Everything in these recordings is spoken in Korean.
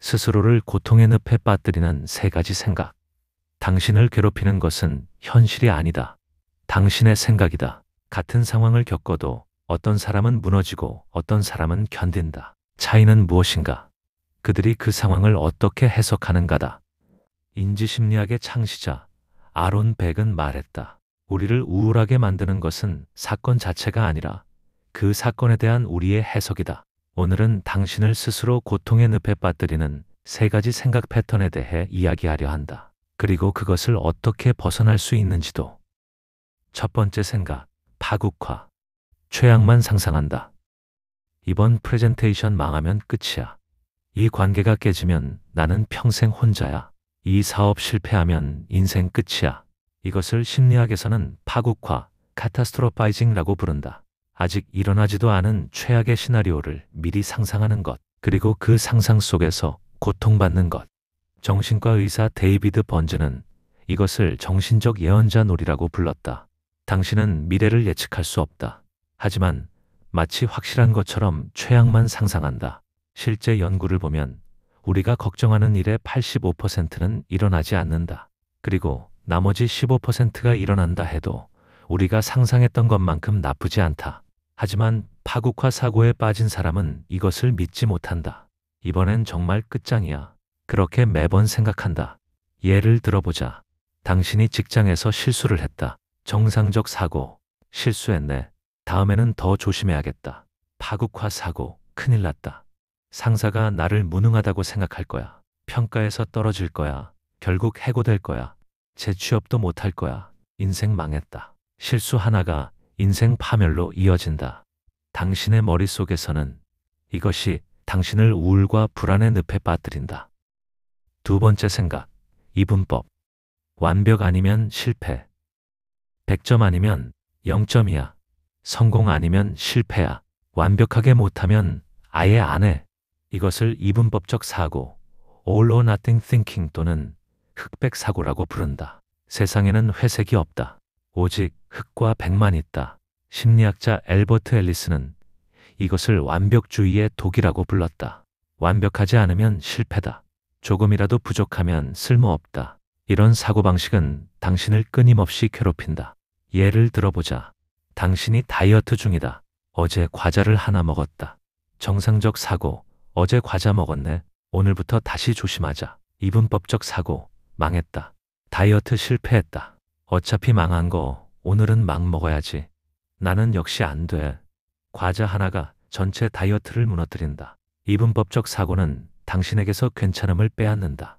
스스로를 고통의 늪에 빠뜨리는 세 가지 생각. 당신을 괴롭히는 것은 현실이 아니다. 당신의 생각이다. 같은 상황을 겪어도 어떤 사람은 무너지고 어떤 사람은 견딘다. 차이는 무엇인가? 그들이 그 상황을 어떻게 해석하는가다. 인지심리학의 창시자 아론 벡은 말했다. 우리를 우울하게 만드는 것은 사건 자체가 아니라 그 사건에 대한 우리의 해석이다. 오늘은 당신을 스스로 고통의 늪에 빠뜨리는 세 가지 생각 패턴에 대해 이야기하려 한다. 그리고 그것을 어떻게 벗어날 수 있는지도. 첫 번째 생각, 파국화. 최악만 상상한다. 이번 프레젠테이션 망하면 끝이야. 이 관계가 깨지면 나는 평생 혼자야. 이 사업 실패하면 인생 끝이야. 이것을 심리학에서는 파국화, 카타스트로파이징라고 부른다. 아직 일어나지도 않은 최악의 시나리오를 미리 상상하는 것, 그리고 그 상상 속에서 고통받는 것. 정신과 의사 데이비드 번즈는 이것을 정신적 예언자 놀이라고 불렀다. 당신은 미래를 예측할 수 없다. 하지만 마치 확실한 것처럼 최악만 상상한다. 실제 연구를 보면 우리가 걱정하는 일의 85%는 일어나지 않는다. 그리고 나머지 15%가 일어난다 해도 우리가 상상했던 것만큼 나쁘지 않다. 하지만 파국화 사고에 빠진 사람은 이것을 믿지 못한다. 이번엔 정말 끝장이야. 그렇게 매번 생각한다. 예를 들어보자. 당신이 직장에서 실수를 했다. 정상적 사고, 실수했네. 다음에는 더 조심해야겠다. 파국화 사고, 큰일 났다. 상사가 나를 무능하다고 생각할 거야. 평가에서 떨어질 거야. 결국 해고될 거야. 재취업도 못할 거야. 인생 망했다. 실수 하나가 인생 파멸로 이어진다. 당신의 머릿속에서는 이것이 당신을 우울과 불안의 늪에 빠뜨린다. 두 번째 생각, 이분법. 완벽 아니면 실패. 100점 아니면 0점이야. 성공 아니면 실패야. 완벽하게 못하면 아예 안 해. 이것을 이분법적 사고, all or nothing thinking 또는 흑백 사고라고 부른다. 세상에는 회색이 없다. 오직 흑과 백만 있다. 심리학자 엘버트 앨리스는 이것을 완벽주의의 독이라고 불렀다. 완벽하지 않으면 실패다. 조금이라도 부족하면 쓸모없다. 이런 사고방식은 당신을 끊임없이 괴롭힌다. 예를 들어보자. 당신이 다이어트 중이다. 어제 과자를 하나 먹었다. 정상적 사고, 어제 과자 먹었네. 오늘부터 다시 조심하자. 이분법적 사고, 망했다. 다이어트 실패했다. 어차피 망한 거 오늘은 막 먹어야지. 나는 역시 안 돼. 과자 하나가 전체 다이어트를 무너뜨린다. 이분법적 사고는 당신에게서 괜찮음을 빼앗는다.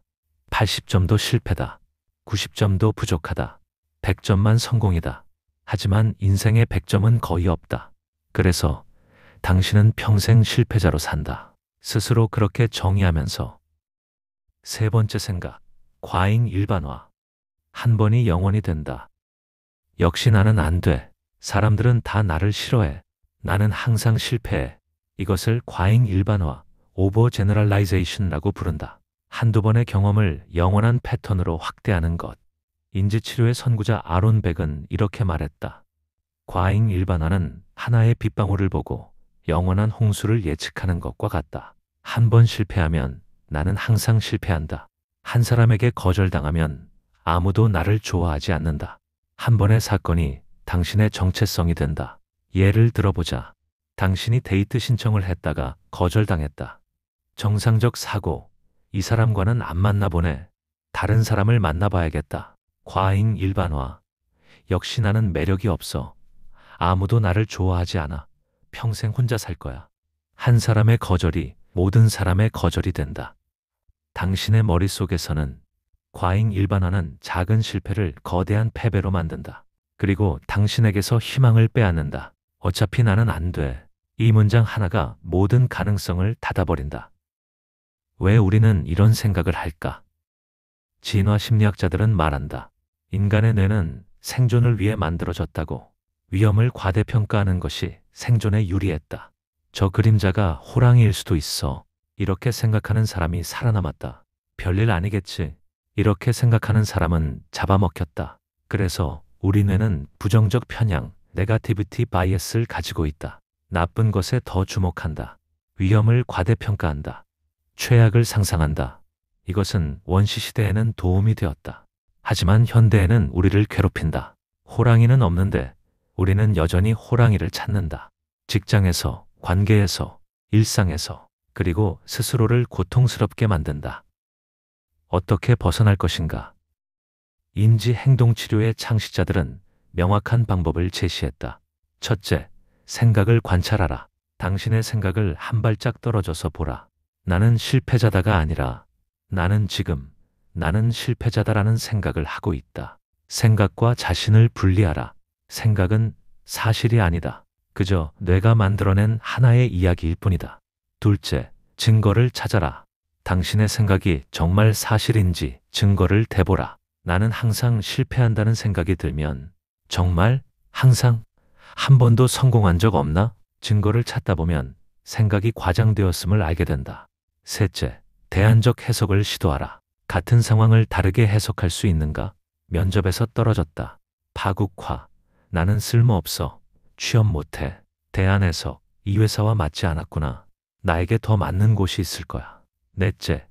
80점도 실패다. 90점도 부족하다. 100점만 성공이다. 하지만 인생의 100점은 거의 없다. 그래서 당신은 평생 실패자로 산다. 스스로 그렇게 정의하면서. 세 번째 생각, 과잉 일반화. 한 번이 영원이 된다. 역시 나는 안 돼. 사람들은 다 나를 싫어해. 나는 항상 실패해. 이것을 과잉 일반화, 오버 제너럴라이제이션라고 부른다. 한두 번의 경험을 영원한 패턴으로 확대하는 것. 인지치료의 선구자 아론 벡은 이렇게 말했다. 과잉 일반화는 하나의 빗방울을 보고 영원한 홍수를 예측하는 것과 같다. 한 번 실패하면 나는 항상 실패한다. 한 사람에게 거절당하면 아무도 나를 좋아하지 않는다. 한 번의 사건이 당신의 정체성이 된다. 예를 들어보자. 당신이 데이트 신청을 했다가 거절당했다. 정상적 사고, 이 사람과는 안 만나보네. 다른 사람을 만나봐야겠다. 과잉 일반화, 역시 나는 매력이 없어. 아무도 나를 좋아하지 않아. 평생 혼자 살 거야. 한 사람의 거절이 모든 사람의 거절이 된다. 당신의 머릿속에서는 과잉 일반화는 작은 실패를 거대한 패배로 만든다. 그리고 당신에게서 희망을 빼앗는다. 어차피 나는 안 돼. 이 문장 하나가 모든 가능성을 닫아버린다. 왜 우리는 이런 생각을 할까? 진화 심리학자들은 말한다. 인간의 뇌는 생존을 위해 만들어졌다고. 위험을 과대평가하는 것이 생존에 유리했다. 저 그림자가 호랑이일 수도 있어. 이렇게 생각하는 사람이 살아남았다. 별일 아니겠지. 이렇게 생각하는 사람은 잡아먹혔다. 그래서 우리 뇌는 부정적 편향, 네거티비티 바이어스를 가지고 있다. 나쁜 것에 더 주목한다. 위험을 과대평가한다. 최악을 상상한다. 이것은 원시 시대에는 도움이 되었다. 하지만 현대에는 우리를 괴롭힌다. 호랑이는 없는데 우리는 여전히 호랑이를 찾는다. 직장에서, 관계에서, 일상에서, 그리고 스스로를 고통스럽게 만든다. 어떻게 벗어날 것인가? 인지 행동 치료의 창시자들은 명확한 방법을 제시했다. 첫째, 생각을 관찰하라. 당신의 생각을 한 발짝 떨어져서 보라. 나는 실패자다가 아니라 나는 지금 나는 실패자다라는 생각을 하고 있다. 생각과 자신을 분리하라. 생각은 사실이 아니다. 그저 뇌가 만들어낸 하나의 이야기일 뿐이다. 둘째, 증거를 찾아라. 당신의 생각이 정말 사실인지 증거를 대보라. 나는 항상 실패한다는 생각이 들면 정말 항상 한 번도 성공한 적 없나? 증거를 찾다 보면 생각이 과장되었음을 알게 된다. 셋째, 대안적 해석을 시도하라. 같은 상황을 다르게 해석할 수 있는가? 면접에서 떨어졌다. 파국화. 나는 쓸모없어. 취업 못해. 대안 해석. 이 회사와 맞지 않았구나. 나에게 더 맞는 곳이 있을 거야. 넷째,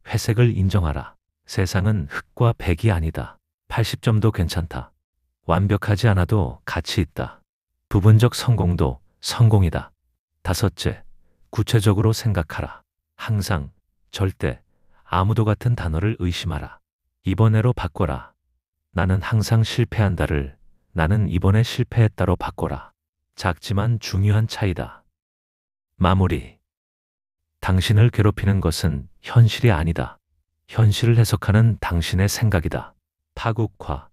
회색을 인정하라. 세상은 흑과 백이 아니다. 80점도 괜찮다. 완벽하지 않아도 가치 있다. 부분적 성공도 성공이다. 다섯째, 구체적으로 생각하라. 항상, 절대, 아무도 같은 단어를 의심하라. 이번에로 바꿔라. 나는 항상 실패한다를 나는 이번에 실패했다로 바꿔라. 작지만 중요한 차이다. 마무리. 당신을 괴롭히는 것은 현실이 아니다. 현실을 해석하는 당신의 생각이다. 파국화,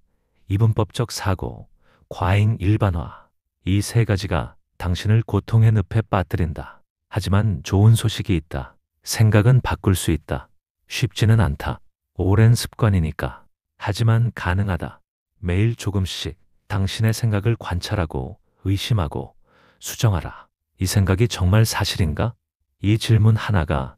이분법적 사고, 과잉 일반화. 이 세 가지가 당신을 고통의 늪에 빠뜨린다. 하지만 좋은 소식이 있다. 생각은 바꿀 수 있다. 쉽지는 않다. 오랜 습관이니까. 하지만 가능하다. 매일 조금씩 당신의 생각을 관찰하고 의심하고 수정하라. 이 생각이 정말 사실인가? 이 질문 하나가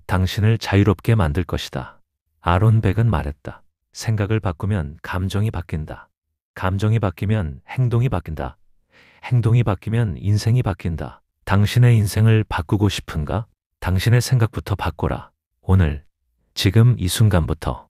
당신을 자유롭게 만들 것이다. 아론 벡은 말했다. 생각을 바꾸면 감정이 바뀐다. 감정이 바뀌면 행동이 바뀐다. 행동이 바뀌면 인생이 바뀐다. 당신의 인생을 바꾸고 싶은가? 당신의 생각부터 바꿔라. 오늘, 지금 이 순간부터.